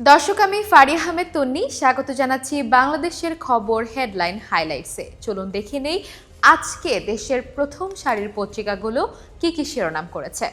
দর্শক, আমি ফারিয়া আহমেদ তন্নি স্বাগত জানাচ্ছি বাংলাদেশের খবর হেডলাইন হাইলাইটসে। চলুন দেখে নেই আজকে দেশের প্রথম সারির পত্রিকাগুলো কি কি শিরোনাম করেছে।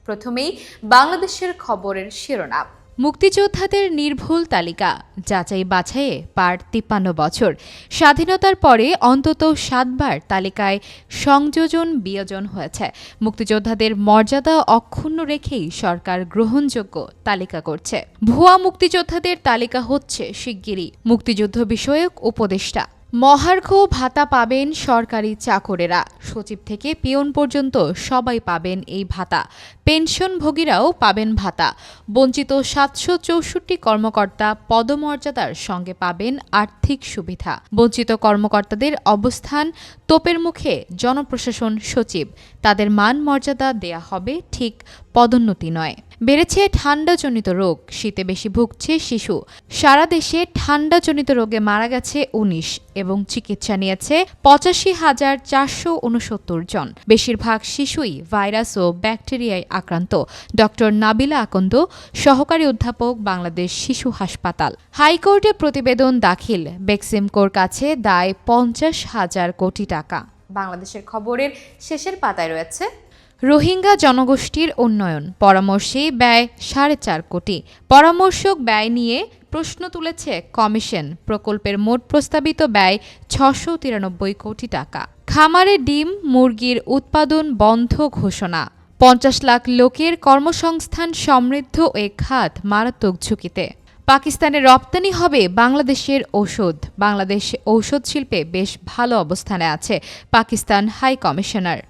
প্রথমেই বাংলাদেশের খবরের শিরোনাম। মুক্তিযোদ্ধাদের নির্ভুল তালিকা যাচাই বাছাইয়ে পার ৫৩ বছর। স্বাধীনতার পরে অন্তত ৭ বার তালিকায় সংযোজন বিয়োজন হয়েছে। মুক্তিযোদ্ধাদের মর্যাদা অক্ষুণ্ণ রেখেই সরকার গ্রহণযোগ্য তালিকা করছে। ভুয়া মুক্তিযোদ্ধাদের তালিকা হচ্ছে শিগগিরই। মুক্তিযুদ্ধ বিষয়ক উপদেষ্টা। মহার্ঘ ভাতা পাবেন সরকারি চাকরেরা, সচিব থেকে পিয়ন পর্যন্ত সবাই পাবেন এই ভাতা। পেনশনভোগীরাও পাবেন ভাতা। বঞ্চিত ৭৬৪ কর্মকর্তা পদমর্যাদার সঙ্গে পাবেন আর্থিক সুবিধা। বঞ্চিত কর্মকর্তাদের অবস্থান তোপের মুখে জনপ্রশাসন সচিব। তাদের মান মর্যাদা দেয়া হবে, ঠিক পদোন্নতি নয়। বেড়েছে ঠান্ডাজনিত রোগ, শীতে বেশি ভুগছে শিশু। সারা দেশে ঠান্ডাজনিত রোগে মারা গেছে ১৯ এবং চিকিৎসা নিয়েছে ৮৫,৪৬৯ জন। বেশিরভাগ শিশুই ভাইরাস ও ব্যাকটেরিয়ায় আক্রান্ত। ডক্টর নাবিলা আকন্দ, সহকারী অধ্যাপক, বাংলাদেশ শিশু হাসপাতাল। হাইকোর্টে প্রতিবেদন দাখিল, বেক্সিমকোর কাছে দায় ৫০,০০০ কোটি টাকা। বাংলাদেশের খবরের শেষের পাতায় রয়েছে রোহিঙ্গা জনগোষ্ঠীর উন্নয়ন পরামর্শে ব্যয় ৪.৫ কোটি। পরামর্শক ব্যয় নিয়ে প্রশ্ন তুলেছে কমিশন। প্রকল্পের মোট প্রস্তাবিত ব্যয় ৬৯৩ কোটি টাকা। খামারে ডিম মুরগির উৎপাদন বন্ধ ঘোষণা। ৫০ লাখ লোকের কর্মসংস্থান সমৃদ্ধ এ খাত মারাত্মক ঝুঁকিতে। পাকিস্তানে রপ্তানি হবে বাংলাদেশের ঔষধ। বাংলাদেশ ঔষধ শিল্পে বেশ ভালো অবস্থানে আছে পাকিস্তান হাই কমিশনার।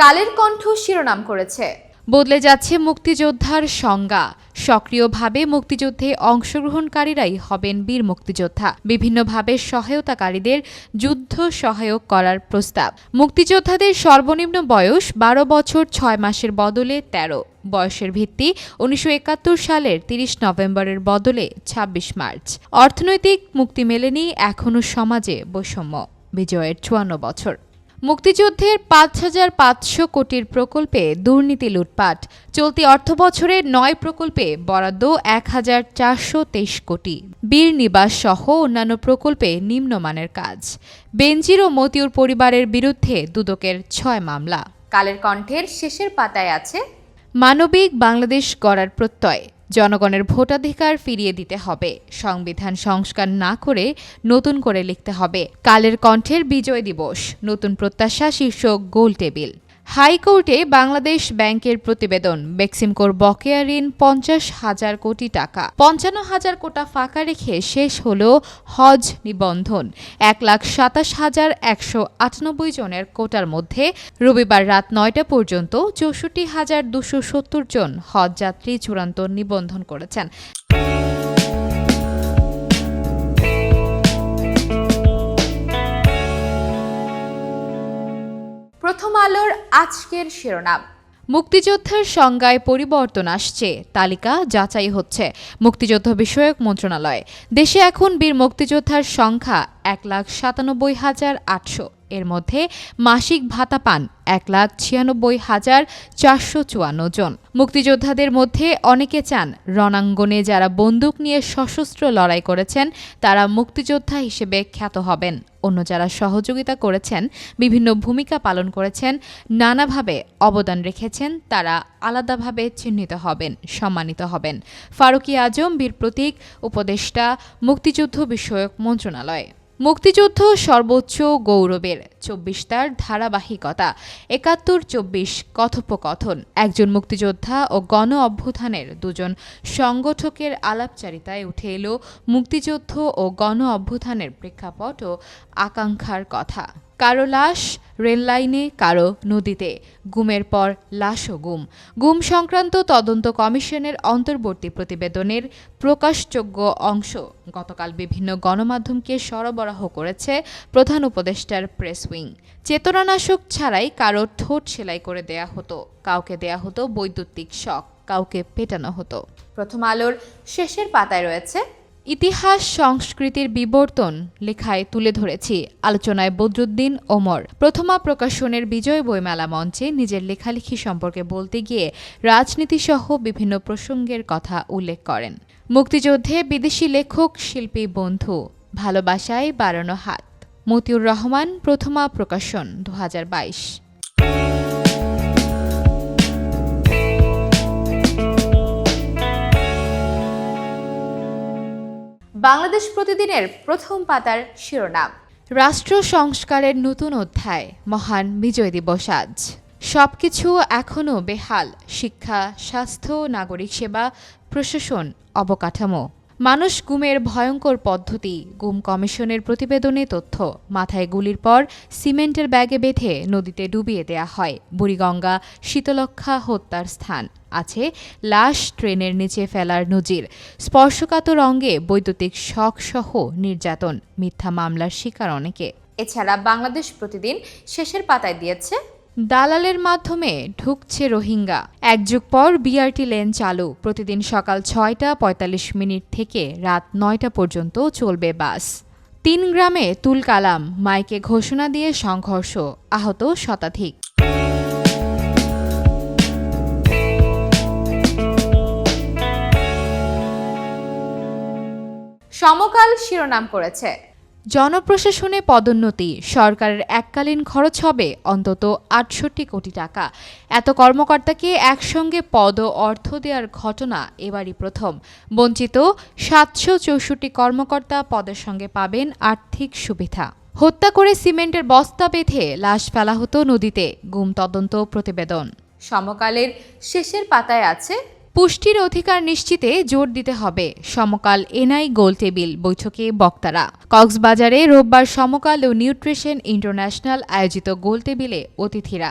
কালের কণ্ঠ শিরোনাম করেছে বদলে যাচ্ছে মুক্তিযোদ্ধার সংজ্ঞা। সক্রিয়ভাবে মুক্তিযুদ্ধে অংশগ্রহণকারীরাই হবেন বীর মুক্তিযোদ্ধা। বিভিন্নভাবে সহায়তাকারীদের যুদ্ধ সহায়ক করার প্রস্তাব। মুক্তিযোদ্ধাদের সর্বনিম্ন বয়স ১২ বছর ৬ মাসের বদলে ১৩। বয়সের ভিত্তি ১৯৭১ সালের ৩০ নভেম্বরের বদলে ২৬ মার্চ। অর্থনৈতিক মুক্তি মেলেনি এখনও সমাজে বৈষম্য। বিজয়ের ৫৪ বছর। মুক্তিযুদ্ধের ৫,৫০০ কোটির প্রকল্পে দুর্নীতি লুটপাট। চলতি অর্থবছরে ৯ প্রকল্পে বরাদ্দ ১,৪২৩ কোটি। বীর নিবাস সহ অন্যান্য প্রকল্পে নিম্নমানের কাজ। বেনজির ও মতিউর পরিবারের বিরুদ্ধে দুদকের ৬ মামলা। কালের কণ্ঠের শেষের পাতায় আছে মানবিক বাংলাদেশ গড়ার প্রত্যয়। জনগণের ভোটাধিকার ফিরিয়ে দিতে হবে। সংবিধান সংস্কার না করে নতুন করে লিখতে হবে। কালের কণ্ঠের বিজয় দিবস, নতুন প্রত্যাশা শীর্ষক গোল টেবিল। হাইকোর্টে বাংলাদেশ ব্যাংকের প্রতিবেদন। বেক্সিমকোর বকেয়া ঋণ ৫০,০০০ কোটি টাকা। ৫৫,০০০ কোটা ফাঁকা রেখে শেষ হল হজ নিবন্ধন। ১,২৭,১৯৮ জনের কোটার মধ্যে রবিবার রাত ৯টা পর্যন্ত ৬৪,২৭০ জন হজ যাত্রী চূড়ান্ত নিবন্ধন করেছেন। প্রথম আলোর আজকের শিরোনাম। মুক্তিযোদ্ধার সংজ্ঞায় পরিবর্তন আসছে, তালিকা যাচাই হচ্ছে। মুক্তিযুদ্ধ বিষয়ক মন্ত্রণালয়। দেশে এখন বীর মুক্তিযোদ্ধার সংখ্যা ১,৯৭,৮০০। এর মধ্যে মাসিক ভাতা পান ১,৯৬,৪৫৪ জন। মুক্তিযোদ্ধাদের মধ্যে অনেকে চান রণাঙ্গনে যারা বন্দুক নিয়ে সশস্ত্র লড়াই করেছেন তারা মুক্তিযোদ্ধা হিসেবে খ্যাত হবেন। অন্য যারা সহযোগিতা করেছেন, বিভিন্ন ভূমিকা পালন করেছেন, নানাভাবে অবদান রেখেছেন, তারা আলাদাভাবে চিহ্নিত হবেন, সম্মানিত হবেন। ফারুকী আজম, বীর প্রতীক, উপদেষ্টা, মুক্তিযুদ্ধ বিষয়ক মন্ত্রণালয়। মুক্তিযুদ্ধ সর্বোচ্চ গৌরবের ২৪ তার ধারাবাহিকতা। ৭১-২৪ কথোপকথন। একজন মুক্তিযোদ্ধা ও গণ অভ্যুত্থানের দুজন সংগঠকের আলাপচারিতায় উঠে এলো মুক্তিযুদ্ধ ও গণ অভ্যুত্থানের প্রেক্ষাপট ও আকাঙ্ক্ষার কথা। কারো লাশ রেললাইনে, কারো নদীতে। গুমের পর লাশও গুম। গুম সংক্রান্ত তদন্ত কমিশনের অন্তর্বর্তী প্রতিবেদনের প্রকাশযোগ্য অংশ গতকাল বিভিন্ন গণমাধ্যমকে সরবরাহ করেছে প্রধান উপদেষ্টার প্রেস উইং। চেতনানাশক ছাড়াই কারো ঠোঁট সেলাই করে দেয়া হতো, কাউকে দেয়া হতো বৈদ্যুতিক শক। কাউকে পেটানো হতো। প্রথম আলোর শেষের পাতায় রয়েছে ইতিহাস সংস্কৃতির বিবর্তন লেখায় তুলে ধরেছি আলোচনায় বদরুদ্দিন ওমর। প্রথমা প্রকাশনের বিজয় বইমেলা মঞ্চে নিজের লেখালেখি সম্পর্কে বলতে গিয়ে রাজনীতিসহ বিভিন্ন প্রসঙ্গের কথা উল্লেখ করেন। মুক্তিযুদ্ধে বিদেশি লেখক শিল্পী বন্ধু, ভালোবাসায় বাড়ানো হাত। মতিউর রহমান, প্রথমা প্রকাশন, 2022। বাংলাদেশ প্রতিদিনের প্রথম পাতার শিরোনাম, রাষ্ট্র সংস্কারের নতুন অধ্যায়, মহান বিজয় দিবস আজ। সবকিছু এখনও বেহাল, শিক্ষা, স্বাস্থ্য, নাগরিক সেবা, প্রশাসন, অবকাঠামো। মানুষ গুমের ভয়ঙ্কর পদ্ধতি, গুম কমিশনের প্রতিবেদনে তথ্য। মাথায় গুলির পর সিমেন্টের ব্যাগে বেঁধে নদীতে ডুবিয়ে দেয়া হয়। বুড়িগঙ্গা শীতলক্ষ্যা হত্যার স্থান। আছে লাশ ট্রেনের নিচে ফেলার নজির। স্পর্শকাতর অঙ্গে বৈদ্যুতিক শক সহ নির্যাতন, মিথ্যা মামলার শিকার অনেকে। এছাড়া বাংলাদেশ প্রতিদিন শেষের পাতায় দিয়েছে দালালের মাধ্যমে ঢুকছে রোহিঙ্গা, এক যুগ পর বিআরটি লেন চালু। প্রতিদিন সকাল 6টা 45 থেকে রাত 9টা পর্যন্ত চলবে বাস। 3 গ্রামে তুল কালাম, মাইকে ঘোষণা দিয়ে সংঘর্ষ, আহত শতাধিক। সমকাল শিরোনাম করেছে জনপ্রশাসনে পদোন্নতি, সরকারের এককালীন খরচ হবে অন্তত 68 কোটি টাকা। এত কর্মকর্তাকে একসঙ্গে পদ ও অর্থ দেওয়ার ঘটনা এবারই প্রথম। বঞ্চিত 764 কর্মকর্তা পদের সঙ্গে পাবেন আর্থিক সুবিধা। হত্যা করে সিমেন্টের বস্তা বেঁধে লাশ ফেলা হতো নদীতে, গুম তদন্ত প্রতিবেদন। সমকালের শেষের পাতায় আছে পুষ্টির অধিকার নিশ্চিতে জোর দিতে হবে, সমকাল এনআই গোলটেবিল বৈঠকে বক্তারা। কক্সবাজারে রোববার সমকাল ও নিউট্রিশন ইন্টারন্যাশনাল আয়োজিত গোলটেবিলে অতিথিরা।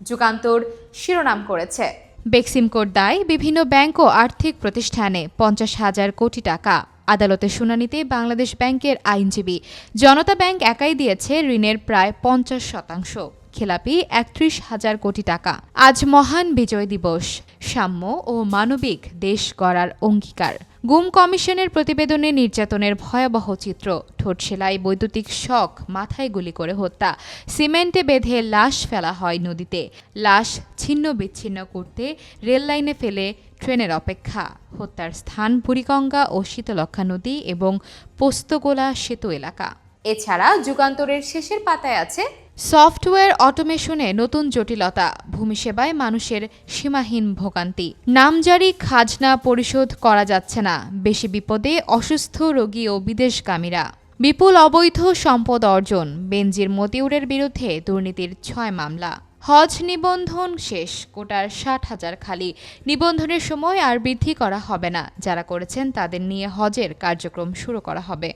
যুগান্তর শিরোনাম করেছে বেক্সিমকোর দায়, বিভিন্ন ব্যাংক ও আর্থিক প্রতিষ্ঠানে 50,000 কোটি টাকা। আদালতে শুনানিতে বাংলাদেশ ব্যাংকের আইনজীবী, জনতা ব্যাংক একাই দিয়েছে ঋণের প্রায় 50%, খেলাপি 31,000 কোটি টাকা। আজ মহান বিজয় দিবস, সাম্য ও মানবিক দেশ গড়ার অঙ্গীকার। গুম কমিশনের প্রতিবেদনে নির্যাতনের ভয়াবহ চিত্র, ঠোঁট সেলাই, বৈদ্যুতিক শক, মাথায় গুলি করে হত্যা। সিমেন্টে বেঁধে লাশ ফেলা হয় নদীতে, লাশ ছিন্ন বিচ্ছিন্ন করতে রেললাইনে ফেলে ট্রেনের অপেক্ষা। হত্যার স্থান বুড়িগঙ্গা ও শীতলক্ষ্যা নদী এবং পোস্তগোলা সেতু এলাকা। এছাড়া যুগান্তরের শেষের পাতায় আছে সফটওয়্যার অটোমেশনে নতুন জটিলতা, ভূমি সেবায় মানুষের সীমাহীন ভোগান্তি। নামজারি খাজনা পরিশোধ করা যাচ্ছে না, বেশি বিপদে অসুস্থ রোগী ও বিদেশগামীরা। বিপুল অবৈধ সম্পদ অর্জন, বেনজির মতিউরের বিরুদ্ধে দুর্নীতির 6 মামলা। হজ নিবন্ধন শেষ, কোটার 60,000 খালি। নিবন্ধনের সময় আর বৃদ্ধি করা হবে না, যারা করেছেন তাদের নিয়ে হজের কার্যক্রম শুরু করা হবে।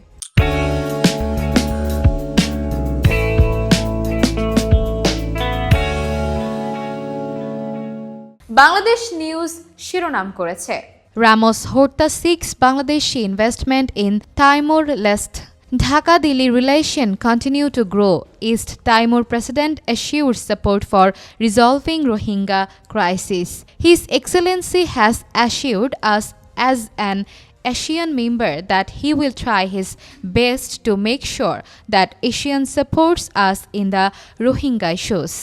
বাংলাদেশ নিউজ শিরোনাম করেছে রামোস হত্যা 6 বাংলাদেশি ইনভেস্টমেন্ট ইন তাইমুর লেস্ট। Dhaka-Delhi relation continue to grow. East Timor President assures support for resolving Rohingya crisis. His Excellency has assured us as an ASEAN member that he will try his best to make sure that ASEAN supports us in the Rohingya issues.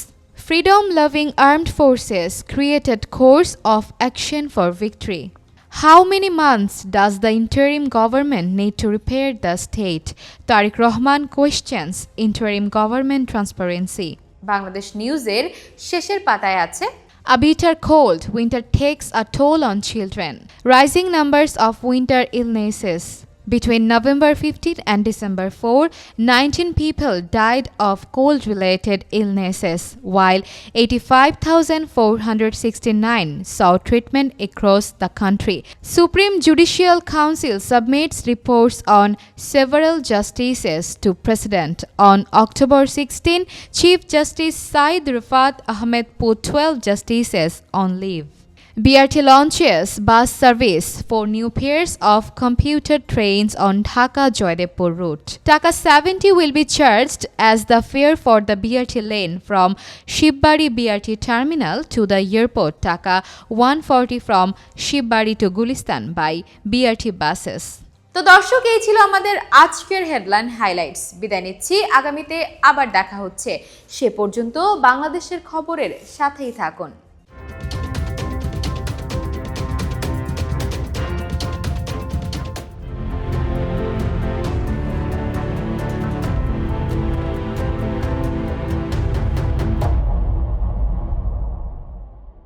Freedom-loving armed forces created course of action for victory. How many months does the interim government need to repair the state? Tariq Rahman questions interim government transparency. Bangladesh News-এর শেষের পাতায় আছে A bitter cold winter takes a toll on children. Rising numbers of winter illnesses. Between November 15 and December 4, 19 people died of cold-related illnesses, while 85,469 saw treatment across the country. Supreme Judicial Council submits reports on several justices to President. On October 16, Chief Justice Said Rifat Ahmed put 12 justices on leave. BRT launches bus service for new pairs of commuter trains on Dhaka-Joydepur route. Taka 70 will be charged as the fare for the BRT lane from Shibbari BRT terminal to the airport. Taka 140 from Shibbari to Gulistan by BRT buses. তো দর্শক, এই ছিল আমাদের আজকের headline highlights. বিদায় নিচ্ছি, আগামীতে আবার দেখা হচ্ছে। সে পর্যন্ত বাংলাদেশের খবরের সাথেই থাকুন।